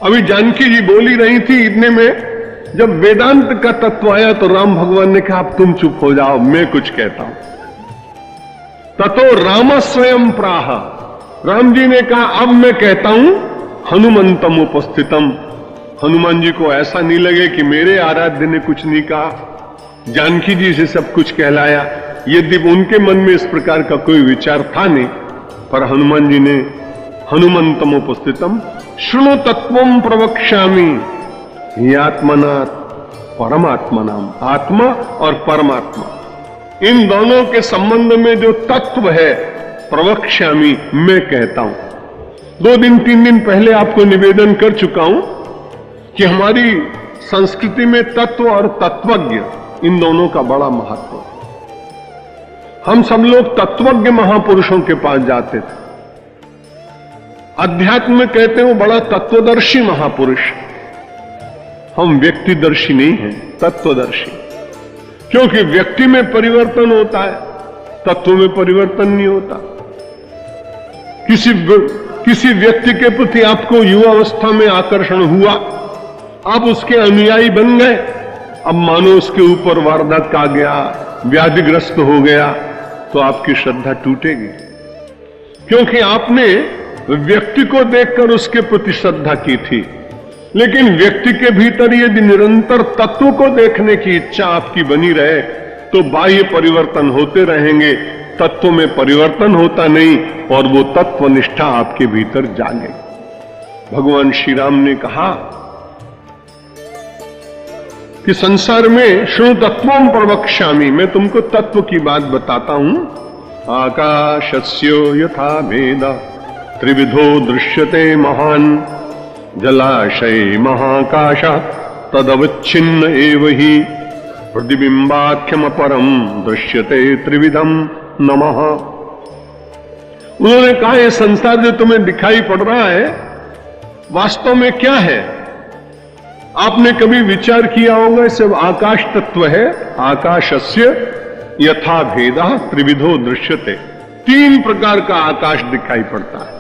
अभी जानकी जी बोली रही थी, इतने में जब वेदांत का तत्व आया तो राम भगवान ने कहा अब तुम चुप हो जाओ, मैं कुछ कहता हूं। ततो राम स्वयं प्राह, राम जी ने कहा अब मैं कहता हूं हनुमंतम उपस्थितम। हनुमान जी को ऐसा नहीं लगे कि मेरे आराध्य ने कुछ नहीं कहा, जानकी जी से सब कुछ कहलाया। यद्यपि उनके मन में इस प्रकार का कोई विचार था नहीं, पर हनुमान जी ने हनुमंतम उपस्थितम शृणु तत्वम प्रवक्ष्यामि ही आत्मनात् परमात्मनाम। आत्मा और परमात्मा इन दोनों के संबंध में जो तत्व है प्रवक्ष्यामि, मैं कहता हूं। 2 दिन 3 दिन पहले आपको निवेदन कर चुका हूं कि हमारी संस्कृति में तत्व और तत्वज्ञ इन दोनों का बड़ा महत्व है। हम सब लोग तत्वज्ञ महापुरुषों के पास जाते थे। अध्यात्म में कहते हैं वो बड़ा तत्वदर्शी महापुरुष। हम व्यक्तिदर्शी नहीं हैं, तत्वदर्शी। क्योंकि व्यक्ति में परिवर्तन होता है, तत्व में परिवर्तन नहीं होता। किसी व्यक्ति के प्रति आपको युवावस्था में आकर्षण हुआ, आप उसके अनुयायी बन गए, अब मानो उसके ऊपर वारदात आ गया, व्याधिग्रस्त हो गया, तो आपकी श्रद्धा टूटेगी। क्योंकि आपने व्यक्ति को देखकर उसके प्रति श्रद्धा की थी, लेकिन व्यक्ति के भीतर यदि निरंतर तत्व को देखने की इच्छा आपकी बनी रहे तो बाह्य परिवर्तन होते रहेंगे, तत्व में परिवर्तन होता नहीं और वो तत्वनिष्ठा आपके भीतर जागे। भगवान श्री राम ने कहा कि संसार में शृणु तत्वम प्रवक्ष्यामि, मैं तुमको तत्व की बात बताता हूं। आकाशस्यो यथा भेद त्रिविधो दृश्यते महान, जलाशय महाकाश तदवच्छिन्न एव हि प्रतिबिंबाख्यमपरम दृश्यते त्रिविधम नमः। उन्होंने कहा यह संसार जो तुम्हें दिखाई पड़ रहा है वास्तव में क्या है? आपने कभी विचार किया होगा इसे आकाश तत्व है। आकाशस्य यथा भेदा त्रिविधो दृश्यते, 3 प्रकार का आकाश दिखाई पड़ता है।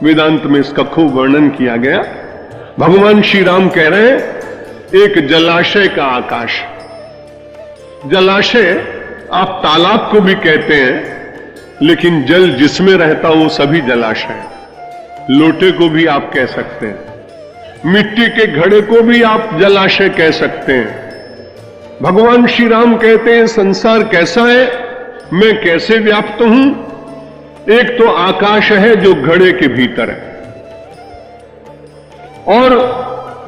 वेदांत में इसका खूब वर्णन किया गया। भगवान श्री राम कह रहे हैं एक जलाशय का आकाश। जलाशय आप तालाब को भी कहते हैं, लेकिन जल जिसमें रहता हो सभी जलाशय। लोटे को भी आप कह सकते हैं, मिट्टी के घड़े को भी आप जलाशय कह सकते हैं। भगवान श्री राम कहते हैं संसार कैसा है, मैं कैसे व्याप्त हूं। एक तो आकाश है जो घड़े के भीतर है, और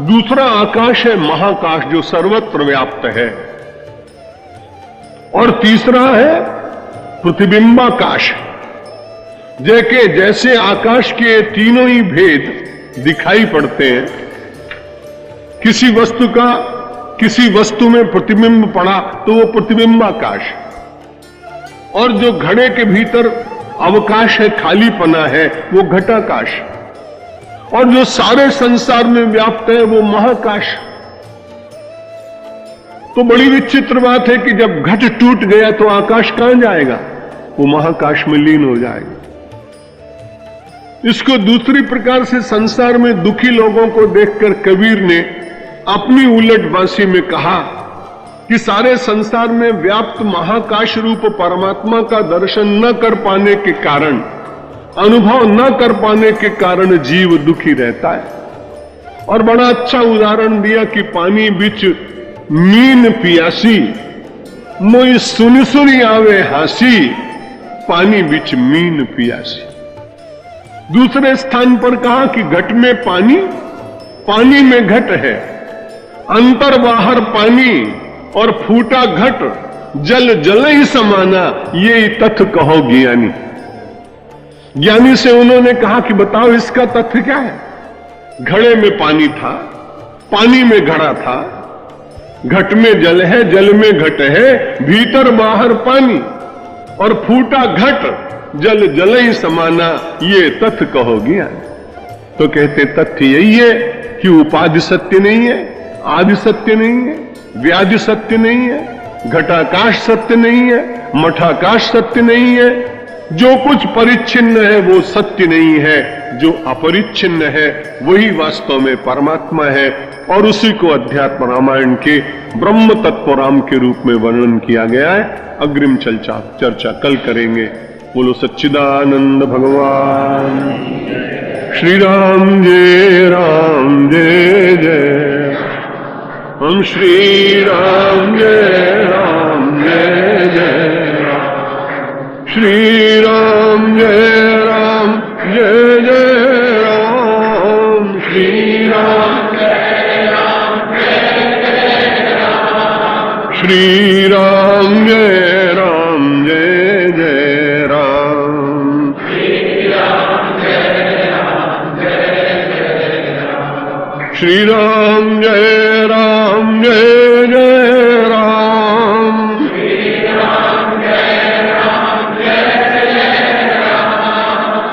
दूसरा आकाश है महाकाश जो सर्वत्र व्याप्त है, और तीसरा है प्रतिबिंबाकाश। जैसे आकाश के तीनों ही भेद दिखाई पड़ते हैं। किसी वस्तु में प्रतिबिंब पड़ा तो वो प्रतिबिंबाकाश, और जो घड़े के भीतर अवकाश है, खालीपना है, वो घटाकाश, और जो सारे संसार में व्याप्त है वो महाकाश। तो बड़ी विचित्र बात है कि जब घट टूट गया तो आकाश कहां जाएगा? वो महाकाश में लीन हो जाएगा। इसको दूसरी प्रकार से संसार में दुखी लोगों को देखकर कबीर ने अपनी उलटबांसी में कहा कि सारे संसार में व्याप्त महाकाश रूप परमात्मा का दर्शन न कर पाने के कारण, अनुभव न कर पाने के कारण जीव दुखी रहता है। और बड़ा अच्छा उदाहरण दिया कि पानी बिच मीन पियासी, मोई सुनी सुनी आवे हासी, पानी बिच मीन पियासी। दूसरे स्थान पर कहा कि घट में पानी, पानी में घट है, अंतर बाहर पानी और फूटा घट, जल जल ही समाना, ये तथ्य कहो ज्ञानी। ज्ञानी से उन्होंने कहा कि बताओ इसका तथ्य क्या है? घड़े में पानी था, पानी में घड़ा था, घट में जल है, जल में घट है, भीतर बाहर पानी और फूटा घट, जल जल ही समाना, ये तथ्य कहो ज्ञान। तो कहते तथ्य यही है कि उपाधि सत्य नहीं है, आदि सत्य नहीं है, व्याधि सत्य नहीं है, घटाकाश सत्य नहीं है, मठाकाश सत्य नहीं है, जो कुछ परिच्छिन्न है वो सत्य नहीं है, जो अपरिच्छिन्न है वही वास्तव में परमात्मा है। और उसी को अध्यात्म रामायण के ब्रह्म तत्व राम के रूप में वर्णन किया गया है। अग्रिम चर्चा कल करेंगे। बोलो सच्चिदानंद भगवान श्री राम जय जय। हम श्री राम जय जय राम। श्री राम जय जय राम। श्री राम जय राम। श्री राम जय जय राम। श्री राम जय जय राम।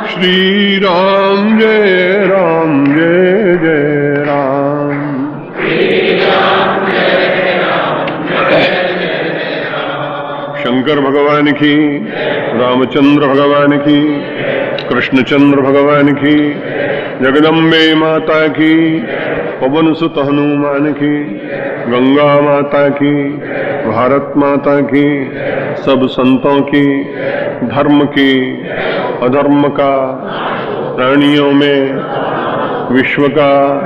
श्री राम जय जय राम। शंकर भगवान की, रामचंद्र भगवान की, कृष्णचंद्र भगवान की, जगदम्बे माता की, पवन सुत हनुमान की, गंगा माता की, भारत माता की, सब संतों की, धर्म की, अधर्म का, प्राणियों में, विश्व का।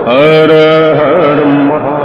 हर हर महा